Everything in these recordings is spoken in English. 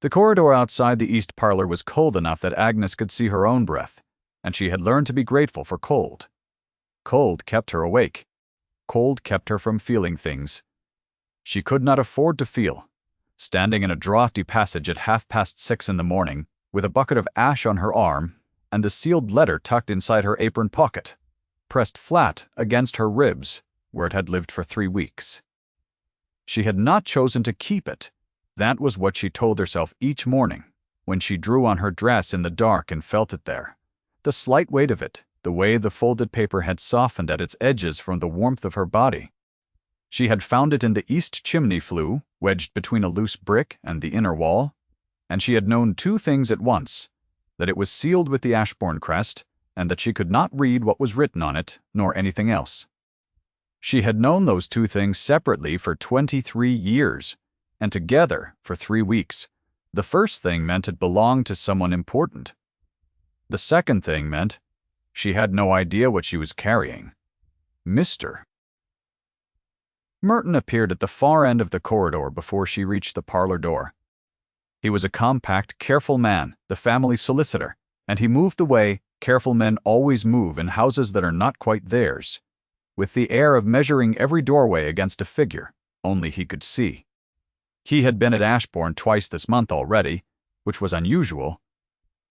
The corridor outside the east parlor was cold enough that Agnes could see her own breath, and she had learned to be grateful for cold. Cold kept her awake. Cold kept her from feeling things she could not afford to feel. Standing in a draughty passage at 6:30 in the morning, with a bucket of ash on her arm and the sealed letter tucked inside her apron pocket, pressed flat against her ribs where it had lived for 3 weeks. She had not chosen to keep it. That was what she told herself each morning when she drew on her dress in the dark and felt it there. The slight weight of it, the way the folded paper had softened at its edges from the warmth of her body. She had found it in the east chimney flue, wedged between a loose brick and the inner wall, and she had known 2 things at once: that it was sealed with the Ashbourne crest, and that she could not read what was written on it, nor anything else. She had known those 2 things separately for 23 years, and together for 3 weeks. The first thing meant it belonged to someone important. The second thing meant she had no idea what she was carrying. Mr. Merton appeared at the far end of the corridor before she reached the parlor door. He was a compact, careful man, the family solicitor, and he moved the way careful men always move in houses that are not quite theirs, with the air of measuring every doorway against a figure only he could see. He had been at Ashbourne twice this month already, which was unusual,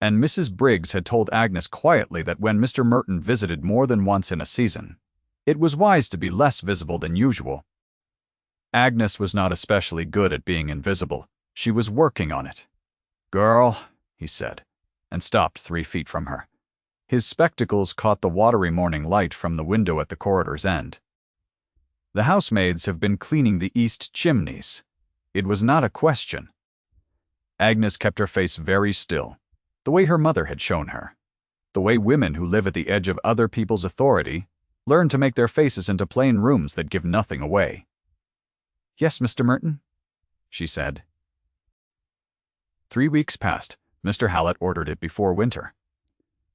and Mrs. Briggs had told Agnes quietly that when Mr. Merton visited more than once in a season, it was wise to be less visible than usual. Agnes was not especially good at being invisible. She was working on it. "Girl," he said, and stopped 3 feet from her. His spectacles caught the watery morning light from the window at the corridor's end. "The housemaids have been cleaning the east chimneys." It was not a question. Agnes kept her face very still, the way her mother had shown her, the way women who live at the edge of other people's authority learn to make their faces into plain rooms that give nothing away. "Yes, Mr. Merton," she said. 3 weeks passed. Mr. Hallett ordered it before winter.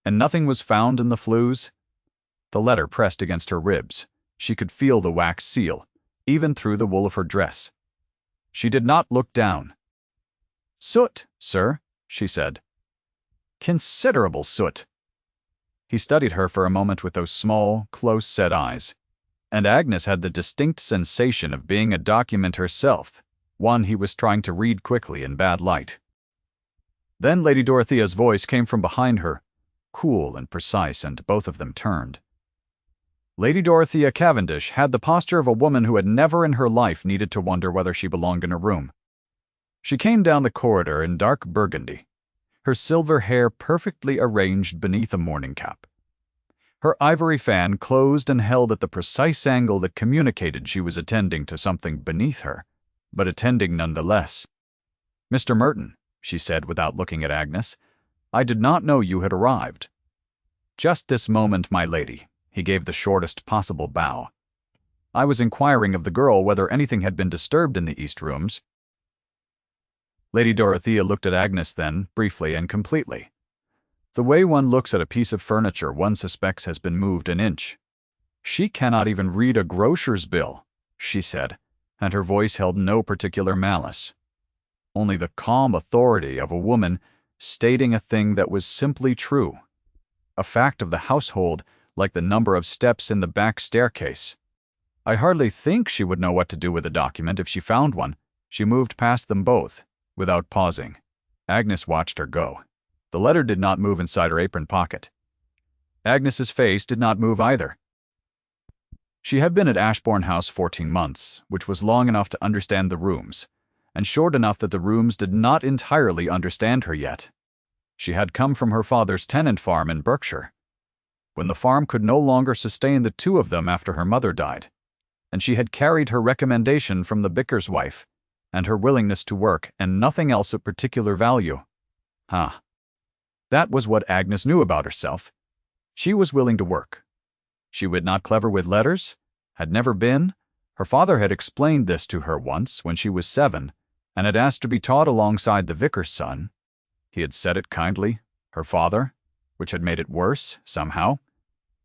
And nothing was found in the flues. The letter pressed against her ribs. She could feel the wax seal, even through the wool of her dress. She did not look down. "Soot, sir," she said. "Considerable soot." He studied her for a moment with those small, close-set eyes, and Agnes had the distinct sensation of being a document herself, one he was trying to read quickly in bad light. Then Lady Dorothea's voice came from behind her, cool and precise, and both of them turned. Lady Dorothea Cavendish had the posture of a woman who had never in her life needed to wonder whether she belonged in a room. She came down the corridor in dark burgundy, her silver hair perfectly arranged beneath a morning cap. Her ivory fan closed and held at the precise angle that communicated she was attending to something beneath her, but attending nonetheless. "Mr. Merton," she said without looking at Agnes, "I did not know you had arrived." "Just this moment, my lady." He gave the shortest possible bow. "I was inquiring of the girl whether anything had been disturbed in the east rooms." Lady Dorothea looked at Agnes then, briefly and completely. The way one looks at a piece of furniture one suspects has been moved an inch. "She cannot even read a grocer's bill," she said, and her voice held no particular malice. Only the calm authority of a woman stating a thing that was simply true. A fact of the household, like the number of steps in the back staircase. I hardly think she would know what to do with a document if she found one. She moved past them both, without pausing. Agnes watched her go. The letter did not move inside her apron pocket. Agnes's face did not move either. She had been at Ashbourne House 14 months, which was long enough to understand the rooms, and short enough that the rooms did not entirely understand her yet. She had come from her father's tenant farm in Berkshire, when the farm could no longer sustain the 2 of them after her mother died, and she had carried her recommendation from the vicar's wife, and her willingness to work, and nothing else of particular value. That was what Agnes knew about herself. She was willing to work. She was not clever with letters, had never been. Her father had explained this to her once when she was 7, and had asked to be taught alongside the vicar's son. He had said it kindly, her father, which had made it worse, somehow,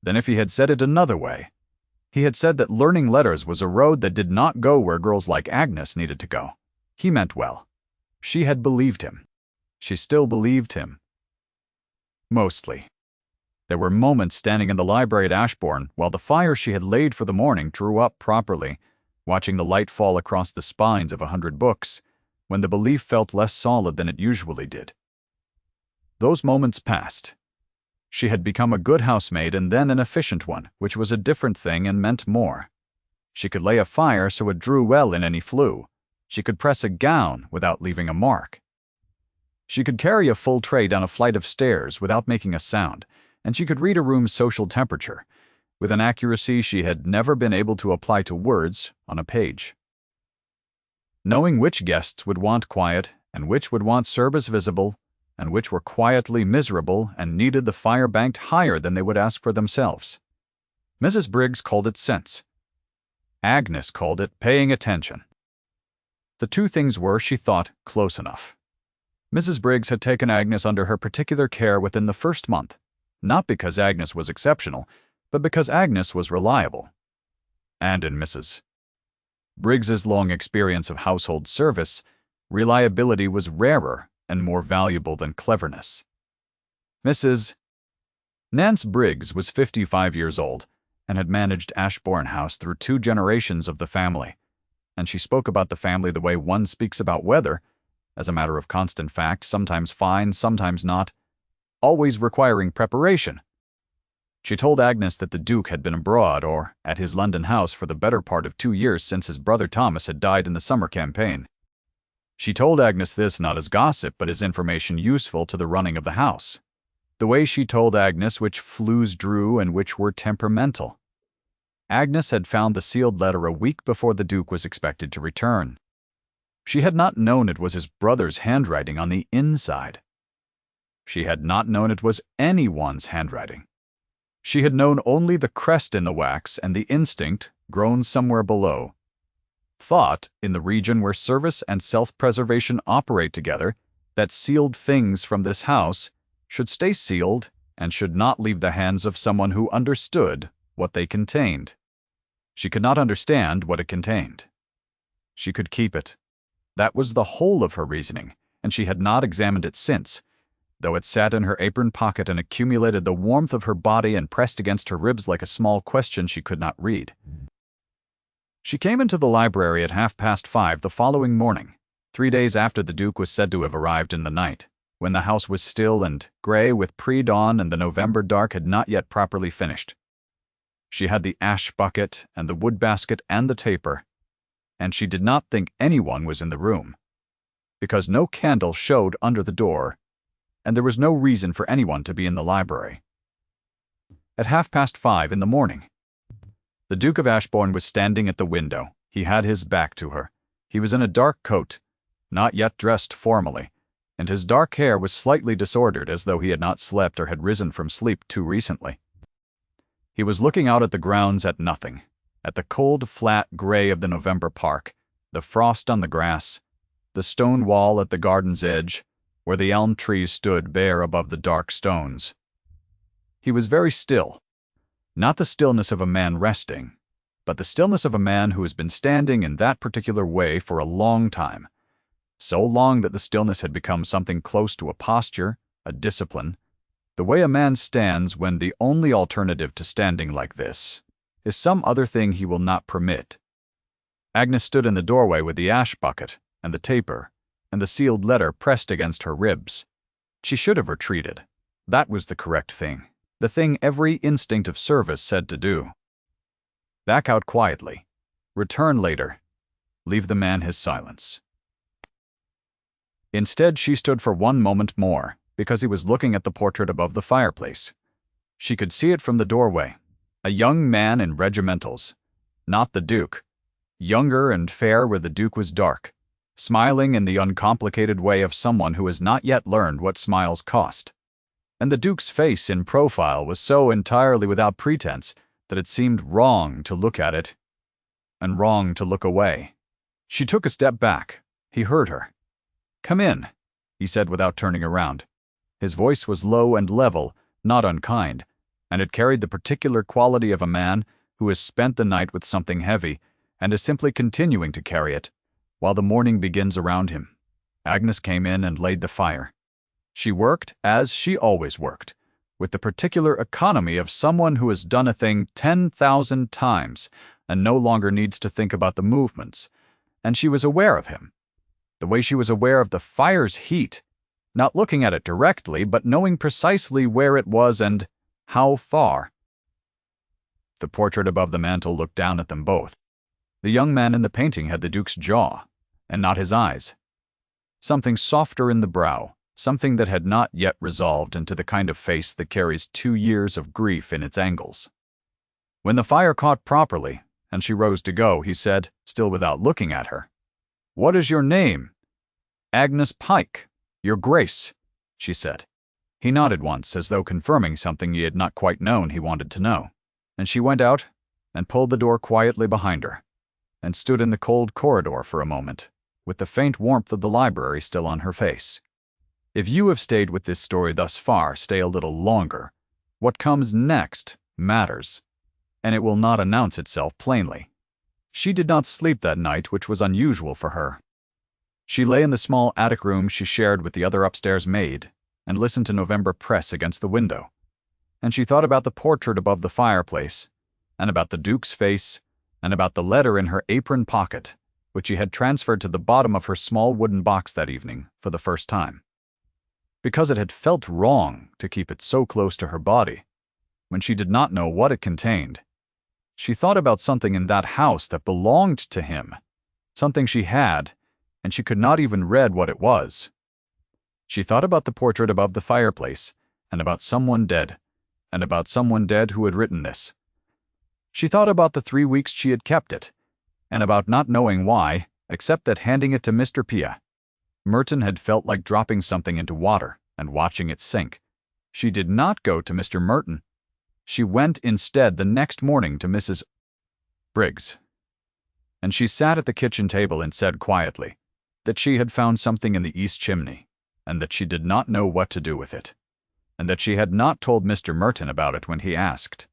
than if he had said it another way. He had said that learning letters was a road that did not go where girls like Agnes needed to go. He meant well. She had believed him. She still believed him. Mostly. There were moments standing in the library at Ashbourne while the fire she had laid for the morning drew up properly, watching the light fall across the spines of 100 books, when the belief felt less solid than it usually did. Those moments passed. She had become a good housemaid and then an efficient one, which was a different thing and meant more. She could lay a fire so it drew well in any flue. She could press a gown without leaving a mark. She could carry a full tray down a flight of stairs without making a sound, and she could read a room's social temperature with an accuracy she had never been able to apply to words on a page. Knowing which guests would want quiet and which would want service visible, and which were quietly miserable and needed the fire banked higher than they would ask for themselves. Mrs. Briggs called it sense. Agnes called it paying attention. The two things were, she thought, close enough. Mrs. Briggs had taken Agnes under her particular care within the first month, not because Agnes was exceptional, but because Agnes was reliable. And in Mrs. Briggs's long experience of household service, reliability was rarer and more valuable than cleverness. Mrs. Nance Briggs was 55 years old and had managed Ashbourne House through 2 generations of the family, and she spoke about the family the way one speaks about weather, as a matter of constant fact, sometimes fine, sometimes not, always requiring preparation. She told Agnes that the Duke had been abroad or at his London house for the better part of 2 years since his brother Thomas had died in the summer campaign. She told Agnes this not as gossip but as information useful to the running of the house. The way she told Agnes which flues drew and which were temperamental. Agnes had found the sealed letter a week before the Duke was expected to return. She had not known it was his brother's handwriting on the inside. She had not known it was anyone's handwriting. She had known only the crest in the wax and the instinct, grown somewhere below. Thought, in the region where service and self-preservation operate together, that sealed things from this house should stay sealed and should not leave the hands of someone who understood what they contained. She could not understand what it contained. She could keep it. That was the whole of her reasoning, and she had not examined it since, though it sat in her apron pocket and accumulated the warmth of her body and pressed against her ribs like a small question she could not read. She came into the library at 5:30 the following morning, 3 days after the Duke was said to have arrived in the night, when the house was still and gray with pre-dawn and the November dark had not yet properly finished. She had the ash bucket and the wood basket and the taper, and she did not think anyone was in the room, because no candle showed under the door, and there was no reason for anyone to be in the library. At 5:30 in the morning, the Duke of Ashbourne was standing at the window. He had his back to her. He was in a dark coat, not yet dressed formally, and his dark hair was slightly disordered as though he had not slept or had risen from sleep too recently. He was looking out at the grounds at nothing, at the cold, flat gray of the November park, the frost on the grass, the stone wall at the garden's edge, where the elm trees stood bare above the dark stones. He was very still. Not the stillness of a man resting, but the stillness of a man who has been standing in that particular way for a long time, so long that the stillness had become something close to a posture, a discipline, the way a man stands when the only alternative to standing like this is some other thing he will not permit. Agnes stood in the doorway with the ash bucket and the taper and the sealed letter pressed against her ribs. She should have retreated. That was the correct thing. The thing every instinct of service said to do. Back out quietly. Return later. Leave the man his silence. Instead, she stood for 1 moment more, because he was looking at the portrait above the fireplace. She could see it from the doorway. A young man in regimentals. Not the Duke. Younger and fair where the Duke was dark. Smiling in the uncomplicated way of someone who has not yet learned what smiles cost. And the Duke's face in profile was so entirely without pretense that it seemed wrong to look at it, and wrong to look away. She took a step back. He heard her. "Come in," he said without turning around. His voice was low and level, not unkind, and it carried the particular quality of a man who has spent the night with something heavy and is simply continuing to carry it while the morning begins around him. Agnes came in and laid the fire. She worked as she always worked, with the particular economy of someone who has done a thing 10,000 times and no longer needs to think about the movements. And she was aware of him, the way she was aware of the fire's heat, not looking at it directly, but knowing precisely where it was and how far. The portrait above the mantel looked down at them both. The young man in the painting had the Duke's jaw, and not his eyes. Something softer in the brow, something that had not yet resolved into the kind of face that carries 2 years of grief in its angles. When the fire caught properly, and she rose to go, he said, still without looking at her, "What is your name?" "Agnes Pike, Your Grace," she said. He nodded once, as though confirming something he had not quite known he wanted to know, and she went out and pulled the door quietly behind her, and stood in the cold corridor for a moment, with the faint warmth of the library still on her face. If you have stayed with this story thus far, stay a little longer. What comes next matters, and it will not announce itself plainly. She did not sleep that night, which was unusual for her. She lay in the small attic room she shared with the other upstairs maid, and listened to November press against the window. And she thought about the portrait above the fireplace, and about the Duke's face, and about the letter in her apron pocket, which she had transferred to the bottom of her small wooden box that evening for the first time. Because it had felt wrong to keep it so close to her body, when she did not know what it contained. She thought about something in that house that belonged to him, something she had, and she could not even read what it was. She thought about the portrait above the fireplace, and about someone dead, and about someone dead who had written this. She thought about the 3 weeks she had kept it, and about not knowing why, except that handing it to Mr. Pia, Merton had felt like dropping something into water and watching it sink. She did not go to Mr. Merton. She went instead the next morning to Mrs. Briggs. And she sat at the kitchen table and said quietly that she had found something in the east chimney, and that she did not know what to do with it, and that she had not told Mr. Merton about it when he asked.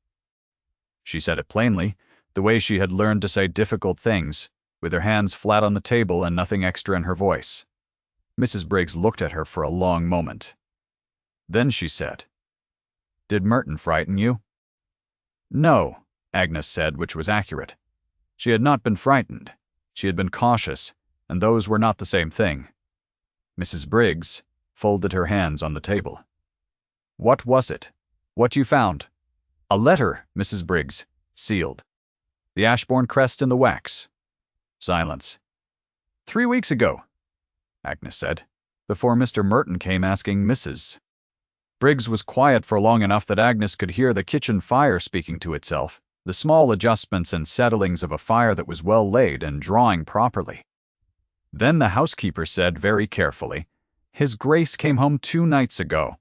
She said it plainly, the way she had learned to say difficult things, with her hands flat on the table and nothing extra in her voice. Mrs. Briggs looked at her for a long moment. Then she said, "Did Merton frighten you?" "No," Agnes said, which was accurate. She had not been frightened. She had been cautious, and those were not the same thing. Mrs. Briggs folded her hands on the table. "What was it? What you found?" "A letter, Mrs. Briggs, sealed. The Ashbourne crest in the wax." Silence. "3 weeks ago," Agnes said, "before Mr. Merton came asking Mrs. Briggs was quiet for long enough that Agnes could hear the kitchen fire speaking to itself, the small adjustments and settlings of a fire that was well laid and drawing properly. Then the housekeeper said very carefully, "His Grace came home 2 nights ago.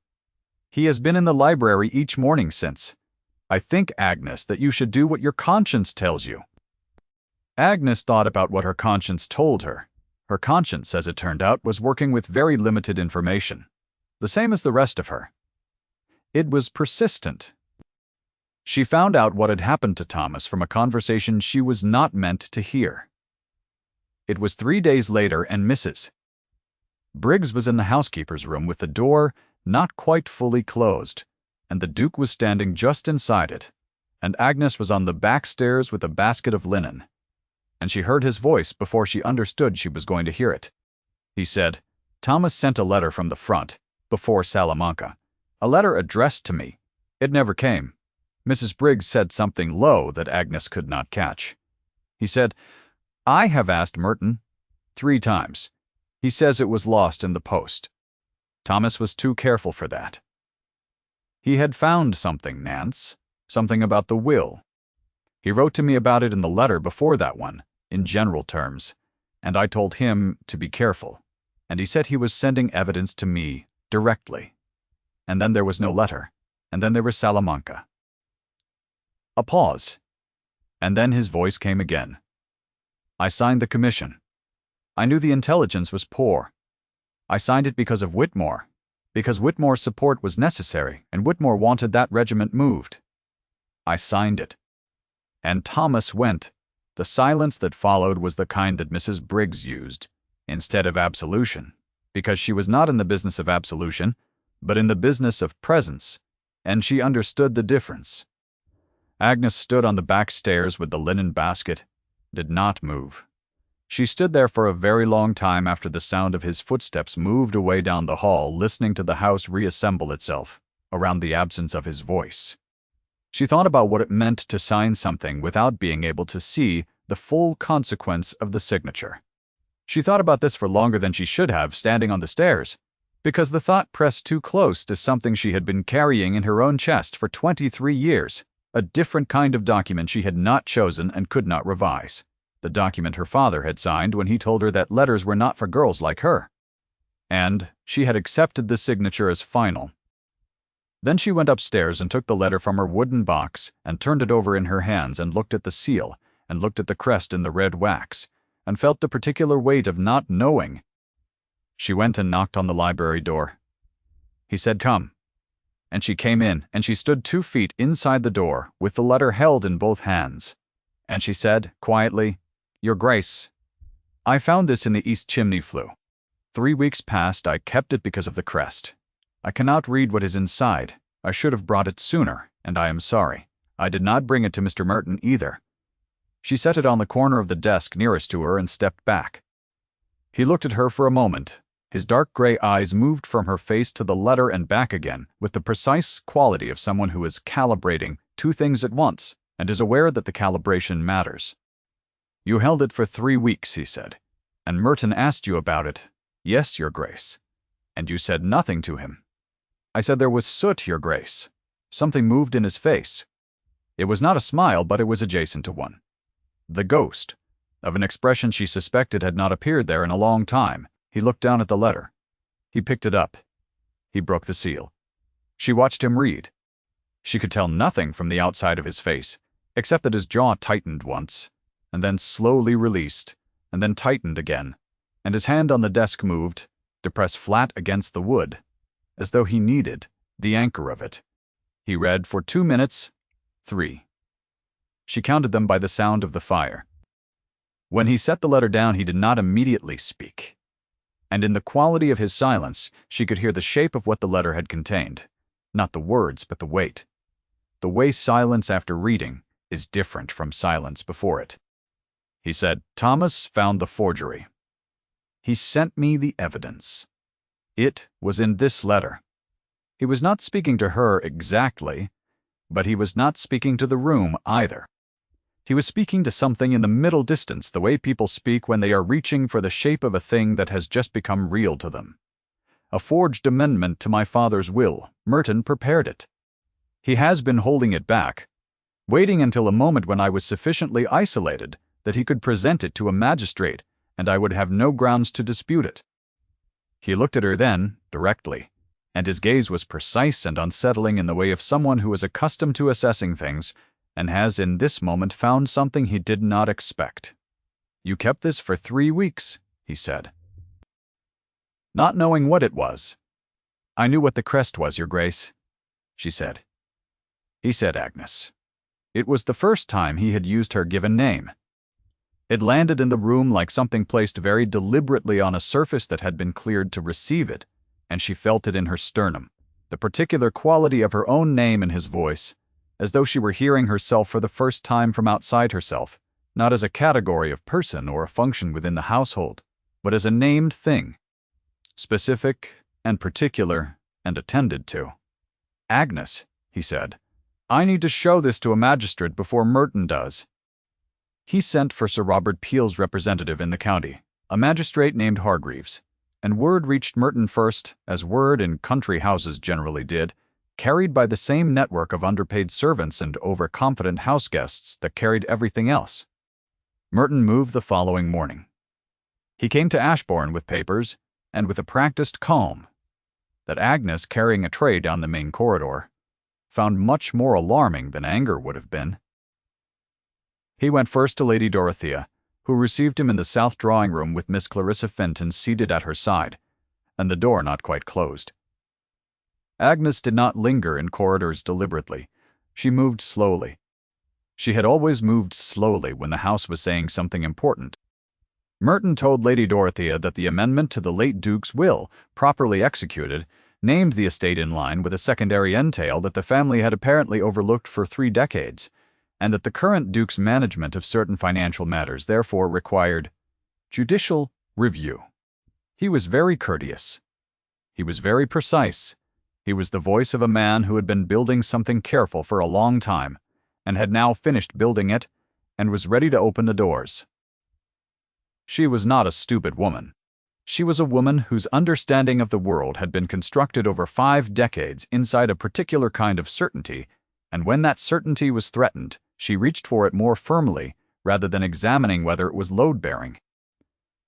He has been in the library each morning since. I think, Agnes, that you should do what your conscience tells you." Agnes thought about what her conscience told her. Her conscience, as it turned out, was working with very limited information, the same as the rest of her. It was persistent. She found out what had happened to Thomas from a conversation she was not meant to hear. It was 3 days later, and Mrs. Briggs was in the housekeeper's room with the door not quite fully closed, and the Duke was standing just inside it, and Agnes was on the back stairs with a basket of linen, and she heard his voice before she understood she was going to hear it. He said, "Thomas sent a letter from the front, before Salamanca, a letter addressed to me. It never came." Mrs. Briggs said something low that Agnes could not catch. He said, "I have asked Merton 3 times. He says it was lost in the post." Thomas was too careful for that. "He had found something, Nance, something about the will. He wrote to me about it in the letter before that one, in general terms, and I told him to be careful, and he said he was sending evidence to me directly. And then there was no letter, and then there was Salamanca." A pause, and then his voice came again. "I signed the commission. I knew the intelligence was poor. I signed it because of Whitmore, because Whitmore's support was necessary, and Whitmore wanted that regiment moved. I signed it. And Thomas went. The silence that followed was the kind that Mrs. Briggs used, instead of absolution, because she was not in the business of absolution, but in the business of presence, and she understood the difference. Agnes stood on the back stairs with the linen basket, did not move. She stood there for a very long time after the sound of his footsteps moved away down the hall, listening to the house reassemble itself around the absence of his voice. She thought about what it meant to sign something without being able to see the full consequence of the signature. She thought about this for longer than she should have, standing on the stairs, because the thought pressed too close to something she had been carrying in her own chest for 23 years, a different kind of document she had not chosen and could not revise, the document her father had signed when he told her that letters were not for girls like her. And she had accepted the signature as final. Then she went upstairs and took the letter from her wooden box and turned it over in her hands and looked at the seal and looked at the crest in the red wax and felt the particular weight of not knowing. She went and knocked on the library door. He said, "Come." And she came in, and she stood 2 feet inside the door with the letter held in both hands. And she said, quietly, "Your Grace, I found this in the east chimney flue. 3 weeks past I kept it because of the crest. I cannot read what is inside. I should have brought it sooner, and I am sorry. I did not bring it to Mr. Merton either." She set it on the corner of the desk nearest to her and stepped back. He looked at her for a moment. His dark gray eyes moved from her face to the letter and back again, with the precise quality of someone who is calibrating 2 things at once and is aware that the calibration matters. "You held it for 3 weeks, he said, "and Merton asked you about it." "Yes, Your Grace." "And you said nothing to him." "I said there was soot, Your Grace." Something moved in his face. It was not a smile, but it was adjacent to one. The ghost of an expression she suspected had not appeared there in a long time. He looked down at the letter. He picked it up. He broke the seal. She watched him read. She could tell nothing from the outside of his face, except that his jaw tightened once, and then slowly released, and then tightened again, and his hand on the desk moved, to press flat against the wood, as though he needed the anchor of it. He read for 2 minutes, 3. She counted them by the sound of the fire. When he set the letter down, he did not immediately speak. And in the quality of his silence, she could hear the shape of what the letter had contained. Not the words, but the weight. The way silence after reading is different from silence before it. He said, "Thomas found the forgery. He sent me the evidence. It was in this letter." He was not speaking to her exactly, but he was not speaking to the room either. He was speaking to something in the middle distance, the way people speak when they are reaching for the shape of a thing that has just become real to them. "A forged amendment to my father's will. Merton prepared it. He has been holding it back, waiting until a moment when I was sufficiently isolated that he could present it to a magistrate, and I would have no grounds to dispute it." He looked at her then, directly, and his gaze was precise and unsettling in the way of someone who is accustomed to assessing things and has in this moment found something he did not expect. "You kept this for 3 weeks, he said. "Not knowing what it was." "I knew what the crest was, Your Grace," she said. He said Agnes. It was the first time he had used her given name. It landed in the room like something placed very deliberately on a surface that had been cleared to receive it, and she felt it in her sternum, the particular quality of her own name in his voice, as though she were hearing herself for the first time from outside herself, not as a category of person or a function within the household, but as a named thing, specific and particular and attended to. "Agnes," he said, "I need to show this to a magistrate before Merton does." He sent for Sir Robert Peel's representative in the county, a magistrate named Hargreaves, and word reached Merton first, as word in country houses generally did, carried by the same network of underpaid servants and overconfident house guests that carried everything else. Merton moved the following morning. He came to Ashbourne with papers, and with a practiced calm that Agnes, carrying a tray down the main corridor, found much more alarming than anger would have been. He went first to Lady Dorothea, who received him in the south drawing-room with Miss Clarissa Fenton seated at her side, and the door not quite closed. Agnes did not linger in corridors deliberately. She moved slowly. She had always moved slowly when the house was saying something important. Merton told Lady Dorothea that the amendment to the late Duke's will, properly executed, named the estate in line with a secondary entail that the family had apparently overlooked for 3 decades, and that the current Duke's management of certain financial matters therefore required judicial review. He was very courteous. He was very precise. He was the voice of a man who had been building something careful for a long time, and had now finished building it, and was ready to open the doors. She was not a stupid woman. She was a woman whose understanding of the world had been constructed over 5 decades inside a particular kind of certainty, and when that certainty was threatened, she reached for it more firmly rather than examining whether it was load-bearing.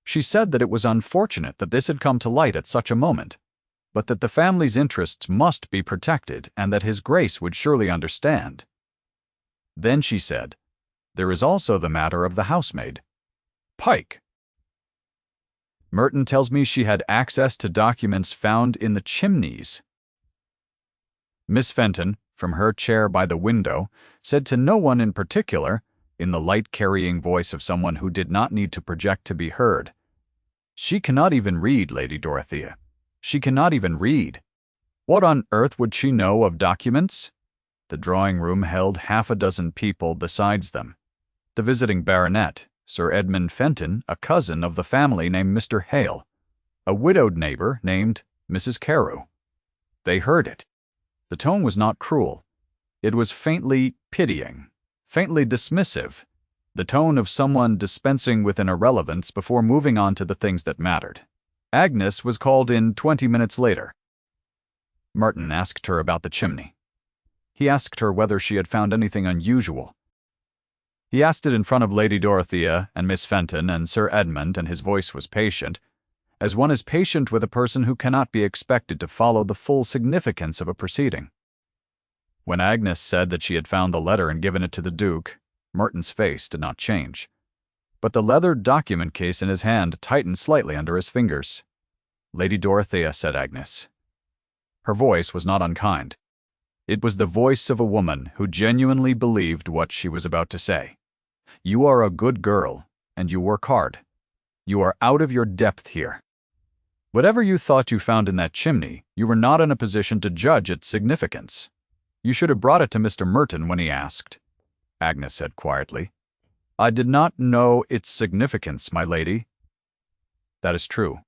She said that it was unfortunate that this had come to light at such a moment, but that the family's interests must be protected and that His Grace would surely understand. Then she said, "There is also the matter of the housemaid, Pike. Merton tells me she had access to documents found in the chimneys." Miss Fenton, from her chair by the window, said to no one in particular, in the light-carrying voice of someone who did not need to project to be heard, "She cannot even read, Lady Dorothea. She cannot even read. What on earth would she know of documents?" The drawing-room held 6 people besides them. The visiting baronet, Sir Edmund Fenton, a cousin of the family named Mr. Hale, a widowed neighbor named Mrs. Carew. They heard it. The tone was not cruel. It was faintly pitying, faintly dismissive, the tone of someone dispensing with an irrelevance before moving on to the things that mattered. Agnes was called in 20 minutes later. Merton asked her about the chimney. He asked her whether she had found anything unusual. He asked it in front of Lady Dorothea and Miss Fenton and Sir Edmund, and his voice was patient, as one is patient with a person who cannot be expected to follow the full significance of a proceeding. When Agnes said that she had found the letter and given it to the Duke, Merton's face did not change, but the leather document case in his hand tightened slightly under his fingers. "Lady Dorothea," said Agnes. Her voice was not unkind. It was the voice of a woman who genuinely believed what she was about to say. "You are a good girl, and you work hard. You are out of your depth here. Whatever you thought you found in that chimney, you were not in a position to judge its significance. You should have brought it to Mr. Merton when he asked," Agnes said quietly. "I did not know its significance, my lady." "That is true.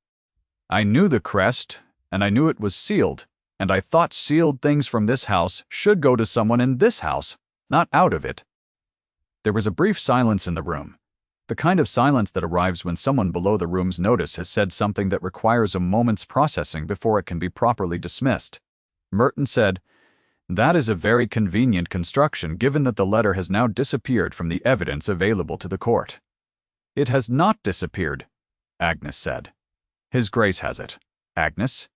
I knew the crest, and I knew it was sealed, and I thought sealed things from this house should go to someone in this house, not out of it." There was a brief silence in the room, the kind of silence that arrives when someone below the room's notice has said something that requires a moment's processing before it can be properly dismissed. Merton said, "That is a very convenient construction given that the letter has now disappeared from the evidence available to the court." "It has not disappeared," Agnes said. "His Grace has it." "Agnes?"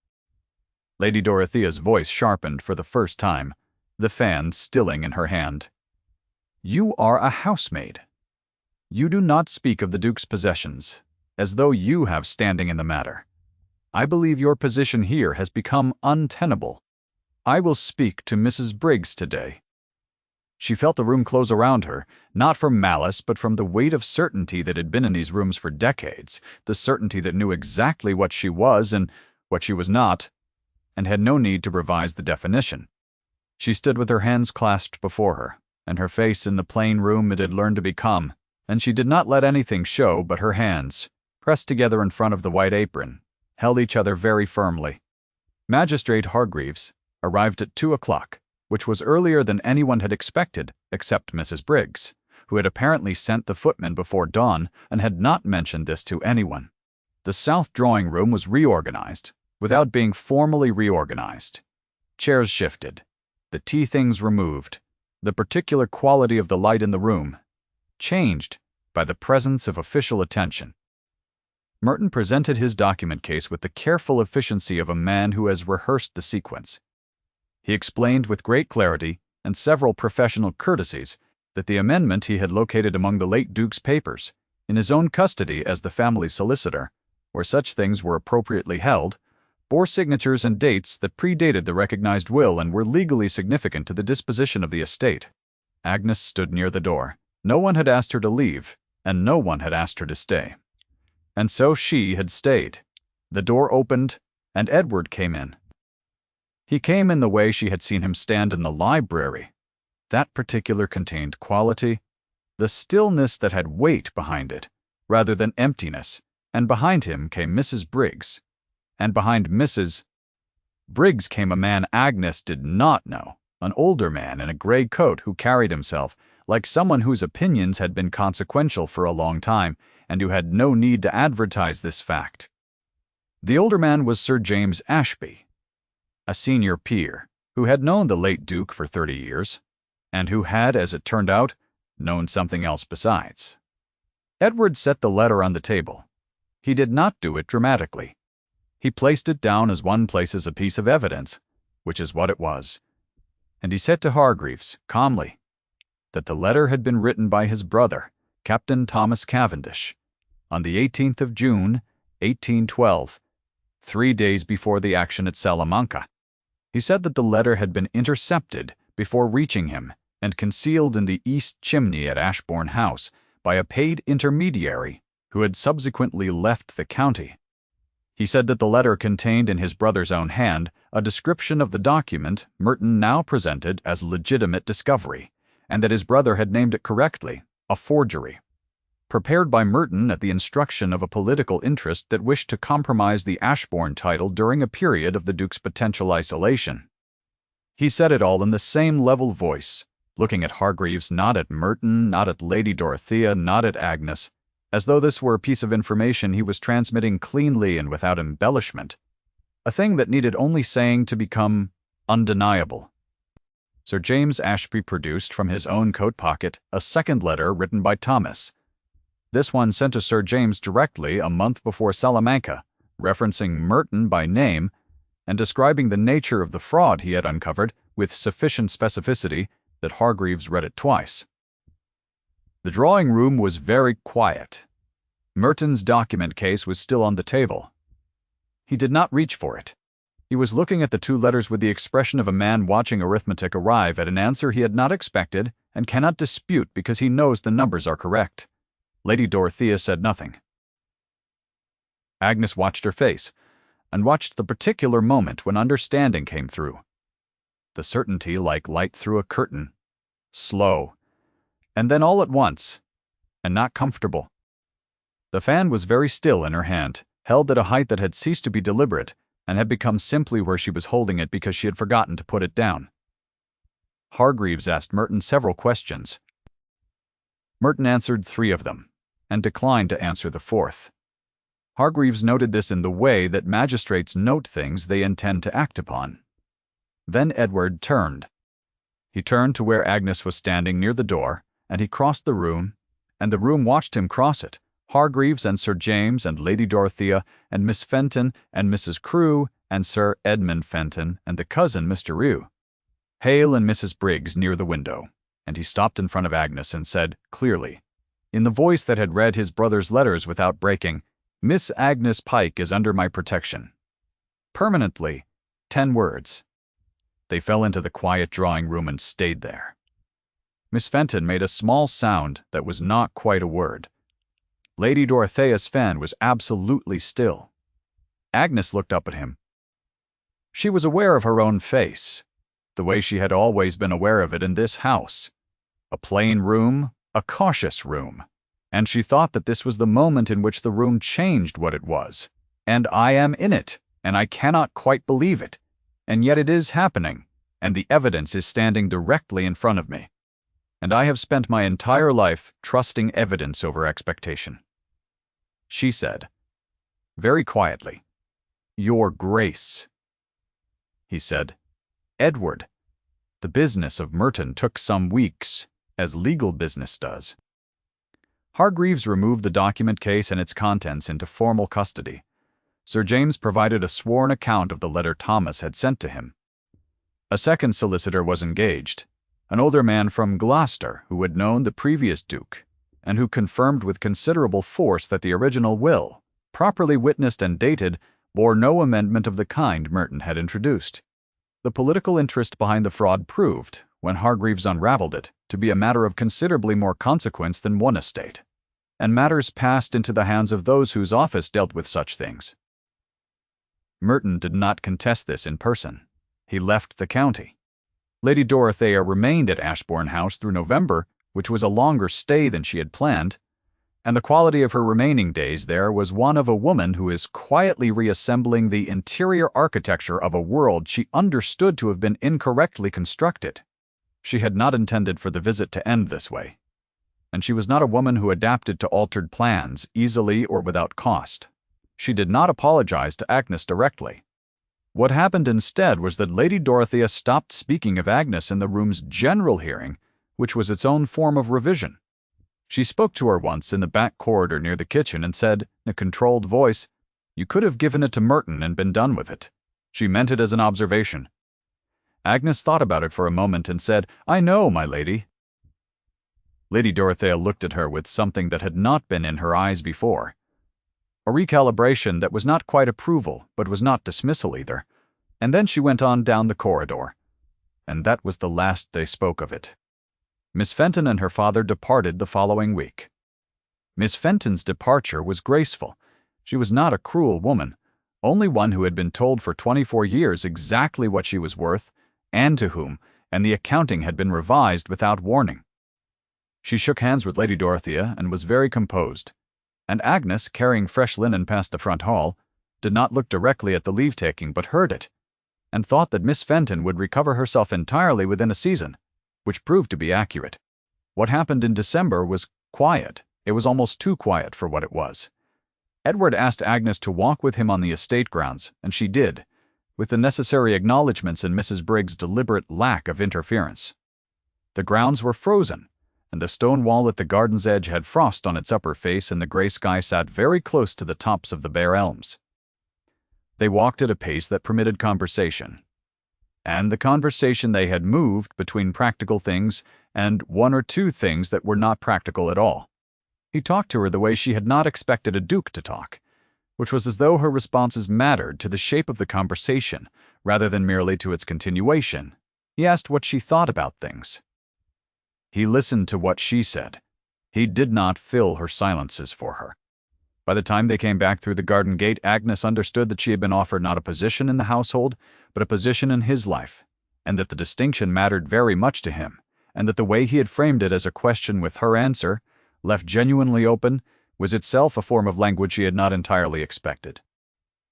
Lady Dorothea's voice sharpened for the first time, the fan stilling in her hand. "You are a housemaid. You do not speak of the Duke's possessions, as though you have standing in the matter. I believe your position here has become untenable. I will speak to Mrs. Briggs today." She felt the room close around her, not from malice but from the weight of certainty that had been in these rooms for decades, the certainty that knew exactly what she was and what she was not, and had no need to revise the definition. She stood with her hands clasped before her, and her face in the plain room it had learned to become, and she did not let anything show but her hands, pressed together in front of the white apron, held each other very firmly. Magistrate Hargreaves arrived at 2 o'clock, which was earlier than anyone had expected except Mrs. Briggs, who had apparently sent the footman before dawn and had not mentioned this to anyone. The south drawing-room was reorganized, without being formally reorganized. Chairs shifted, the tea-things removed, the particular quality of the light in the room changed by the presence of official attention. Merton presented his document case with the careful efficiency of a man who has rehearsed the sequence. He explained with great clarity and several professional courtesies that the amendment he had located among the late Duke's papers, in his own custody as the family solicitor, where such things were appropriately held, bore signatures and dates that predated the recognized will and were legally significant to the disposition of the estate. Agnes stood near the door. No one had asked her to leave, and no one had asked her to stay. And so she had stayed. The door opened, and Edward came in. He came in the way she had seen him stand in the library. That particular contained quality, the stillness that had weight behind it, rather than emptiness, and behind him came Mrs. Briggs. And behind Mrs. Briggs came a man Agnes did not know, an older man in a gray coat who carried himself like someone whose opinions had been consequential for a long time and who had no need to advertise this fact. The older man was Sir James Ashby, a senior peer who had known the late Duke for 30 years, and who had, as it turned out, known something else besides. Edward set the letter on the table. He did not do it dramatically. He placed it down as one places a piece of evidence, which is what it was. And he said to Hargreaves, calmly, that the letter had been written by his brother, Captain Thomas Cavendish, on the 18th of June, 1812, 3 days before the action at Salamanca. He said that the letter had been intercepted before reaching him and concealed in the east chimney at Ashbourne House by a paid intermediary who had subsequently left the county. He said that the letter contained in his brother's own hand a description of the document Merton now presented as legitimate discovery, and that his brother had named it correctly, a forgery, prepared by Merton at the instruction of a political interest that wished to compromise the Ashbourne title during a period of the Duke's potential isolation. He said it all in the same level voice, looking at Hargreaves, not at Merton, not at Lady Dorothea, not at Agnes, as though this were a piece of information he was transmitting cleanly and without embellishment, a thing that needed only saying to become undeniable. Sir James Ashby produced from his own coat pocket a second letter written by Thomas. This one sent to Sir James directly a month before Salamanca, referencing Merton by name and describing the nature of the fraud he had uncovered with sufficient specificity that Hargreaves read it twice. The drawing room was very quiet. Merton's document case was still on the table. He did not reach for it. He was looking at the two letters with the expression of a man watching arithmetic arrive at an answer he had not expected and cannot dispute because he knows the numbers are correct. Lady Dorothea said nothing. Agnes watched her face, and watched the particular moment when understanding came through. The certainty like light through a curtain. Slow. And then all at once, and not comfortable. The fan was very still in her hand, held at a height that had ceased to be deliberate, and had become simply where she was holding it because she had forgotten to put it down. Hargreaves asked Merton several questions. Merton answered 3 of them, and declined to answer the 4th. Hargreaves noted this in the way that magistrates note things they intend to act upon. Then Edward turned. He turned to where Agnes was standing near the door, and he crossed the room, and the room watched him cross it, Hargreaves and Sir James and Lady Dorothea and Miss Fenton and Mrs. Crewe and Sir Edmund Fenton and the cousin Mr. Rue. Hale and Mrs. Briggs near the window, and he stopped in front of Agnes and said, clearly, in the voice that had read his brother's letters without breaking, Miss Agnes Pike is under my protection. Permanently, 10 words. They fell into the quiet drawing room and stayed there. Miss Fenton made a small sound that was not quite a word. Lady Dorothea's fan was absolutely still. Agnes looked up at him. She was aware of her own face, the way she had always been aware of it in this house. A plain room, a cautious room. And she thought that this was the moment in which the room changed what it was. And I am in it, and I cannot quite believe it. And yet it is happening, and the evidence is standing directly in front of me. And I have spent my entire life trusting evidence over expectation. She said, very quietly, Your Grace. He said, Edward, the business of Merton took some weeks, as legal business does. Hargreaves removed the document case and its contents into formal custody. Sir James provided a sworn account of the letter Thomas had sent to him. A second solicitor was engaged, an older man from Gloucester who had known the previous Duke, and who confirmed with considerable force that the original will, properly witnessed and dated, bore no amendment of the kind Merton had introduced. The political interest behind the fraud proved, when Hargreaves unraveled it, to be a matter of considerably more consequence than one estate. and matters passed into the hands of those whose office dealt with such things. Merton did not contest this in person. He left the county. Lady Dorothea remained at Ashbourne House through November, which was a longer stay than she had planned, and the quality of her remaining days there was one of a woman who is quietly reassembling the interior architecture of a world she understood to have been incorrectly constructed. She had not intended for the visit to end this way, and she was not a woman who adapted to altered plans easily or without cost. She did not apologize to Agnes directly. What happened instead was that Lady Dorothea stopped speaking of Agnes in the room's general hearing, which was its own form of revision. She spoke to her once in the back corridor near the kitchen and said, in a controlled voice, "You could have given it to Merton and been done with it." She meant it as an observation. Agnes thought about it for a moment and said, "I know, my lady." Lady Dorothea looked at her with something that had not been in her eyes before. A recalibration that was not quite approval, but was not dismissal either. And then she went on down the corridor. And that was the last they spoke of it. Miss Fenton and her father departed the following week. Miss Fenton's departure was graceful. She was not a cruel woman, only one who had been told for 24 years exactly what she was worth, and to whom, and the accounting had been revised without warning. She shook hands with Lady Dorothea and was very composed, and Agnes, carrying fresh linen past the front hall, did not look directly at the leave-taking but heard it, and thought that Miss Fenton would recover herself entirely within a season, which proved to be accurate. What happened in December was quiet. It was almost too quiet for what it was. Edward asked Agnes to walk with him on the estate grounds, and she did, with the necessary acknowledgments in Mrs. Briggs' deliberate lack of interference. The grounds were frozen, and the stone wall at the garden's edge had frost on its upper face, and the gray sky sat very close to the tops of the bare elms. They walked at a pace that permitted conversation. And the conversation they had moved between practical things and one or two things that were not practical at all. He talked to her the way she had not expected a duke to talk, which was as though her responses mattered to the shape of the conversation rather than merely to its continuation. He asked what she thought about things. He listened to what she said. He did not fill her silences for her. By the time they came back through the garden gate, Agnes understood that she had been offered not a position in the household, but a position in his life, and that the distinction mattered very much to him, and that the way he had framed it as a question with her answer, left genuinely open, was itself a form of language she had not entirely expected,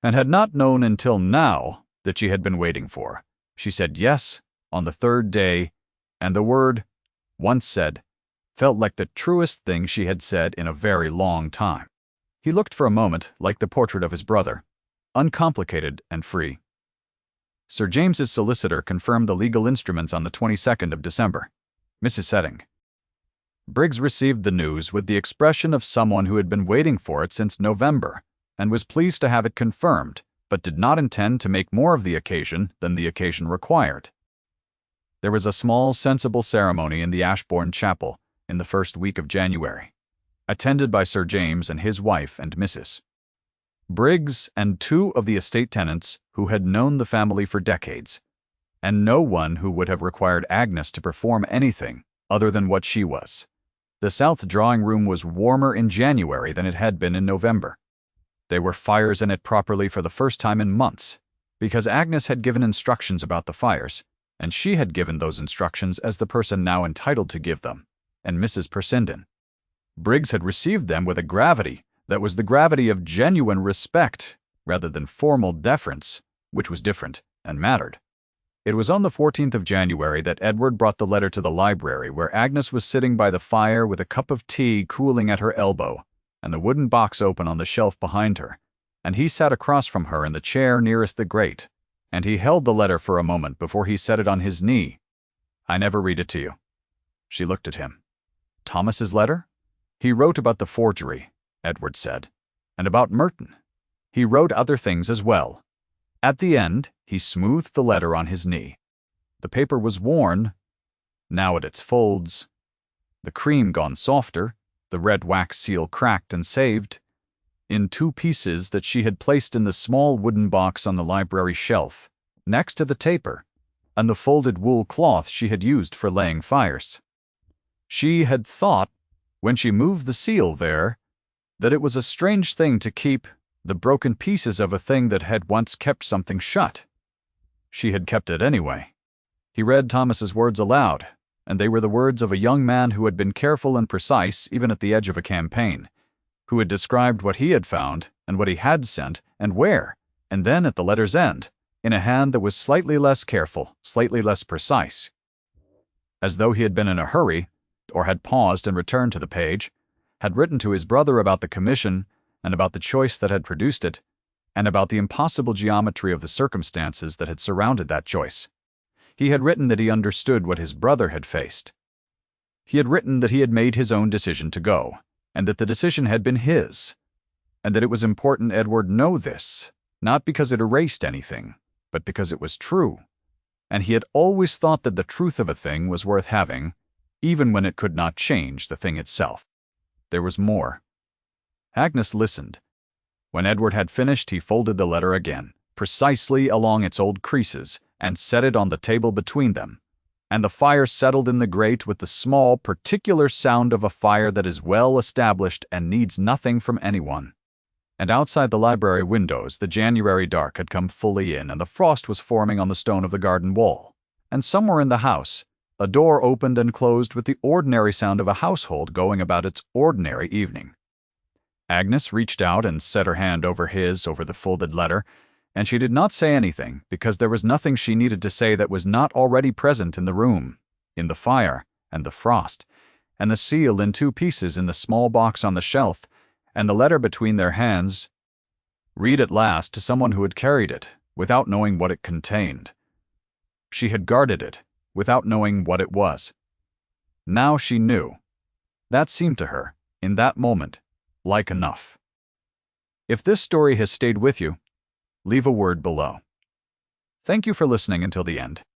and had not known until now that she had been waiting for. She said yes on the third day, and the word, once said, felt like the truest thing she had said in a very long time. He looked for a moment like the portrait of his brother, uncomplicated and free. Sir James's solicitor confirmed the legal instruments on the 22nd of December. Mrs. Setting. Briggs received the news with the expression of someone who had been waiting for it since November, and was pleased to have it confirmed, but did not intend to make more of the occasion than the occasion required. There was a small, sensible ceremony in the Ashbourne Chapel in the first week of January, attended by Sir James and his wife and Mrs. Briggs and two of the estate tenants who had known the family for decades, and no one who would have required Agnes to perform anything other than what she was. The south drawing-room was warmer in January than it had been in November. There were fires in it properly for the first time in months, because Agnes had given instructions about the fires, and she had given those instructions as the person now entitled to give them, and Mrs. Persinden. Briggs had received them with a gravity that was the gravity of genuine respect rather than formal deference, which was different and mattered. It was on the 14th of January that Edward brought the letter to the library, where Agnes was sitting by the fire with a cup of tea cooling at her elbow, and the wooden box open on the shelf behind her, and he sat across from her in the chair nearest the grate, and he held the letter for a moment before he set it on his knee. "I never read it to you." She looked at him. "Thomas's letter?" "He wrote about the forgery," Edward said, "and about Merton. He wrote other things as well." At the end, he smoothed the letter on his knee. The paper was worn, now at its folds, the cream gone softer, the red wax seal cracked and saved, in two pieces that she had placed in the small wooden box on the library shelf, next to the taper, and the folded wool cloth she had used for laying fires. She had thought, when she moved the seal there, that it was a strange thing to keep the broken pieces of a thing that had once kept something shut. She had kept it anyway. He read Thomas's words aloud, and they were the words of a young man who had been careful and precise even at the edge of a campaign, who had described what he had found and what he had sent and where, and then at the letter's end, in a hand that was slightly less careful, slightly less precise. As though he had been in a hurry, or had paused and returned to the page, had written to his brother about the commission and about the choice that had produced it, and about the impossible geometry of the circumstances that had surrounded that choice. He had written that he understood what his brother had faced. He had written that he had made his own decision to go, and that the decision had been his, and that it was important Edward know this, not because it erased anything, but because it was true. And he had always thought that the truth of a thing was worth having, even when it could not change the thing itself. There was more. Agnes listened. When Edward had finished, he folded the letter again, precisely along its old creases, and set it on the table between them. And the fire settled in the grate with the small, particular sound of a fire that is well established and needs nothing from anyone. And outside the library windows the January dark had come fully in, and the frost was forming on the stone of the garden wall. And somewhere in the house, a door opened and closed with the ordinary sound of a household going about its ordinary evening. Agnes reached out and set her hand over the folded letter, and she did not say anything, because there was nothing she needed to say that was not already present in the room, in the fire, and the frost, and the seal in two pieces in the small box on the shelf, and the letter between their hands. Read at last to someone who had carried it, without knowing what it contained. She had guarded it, without knowing what it was. Now she knew. That seemed to her, in that moment, like enough. If this story has stayed with you, leave a word below. Thank you for listening until the end.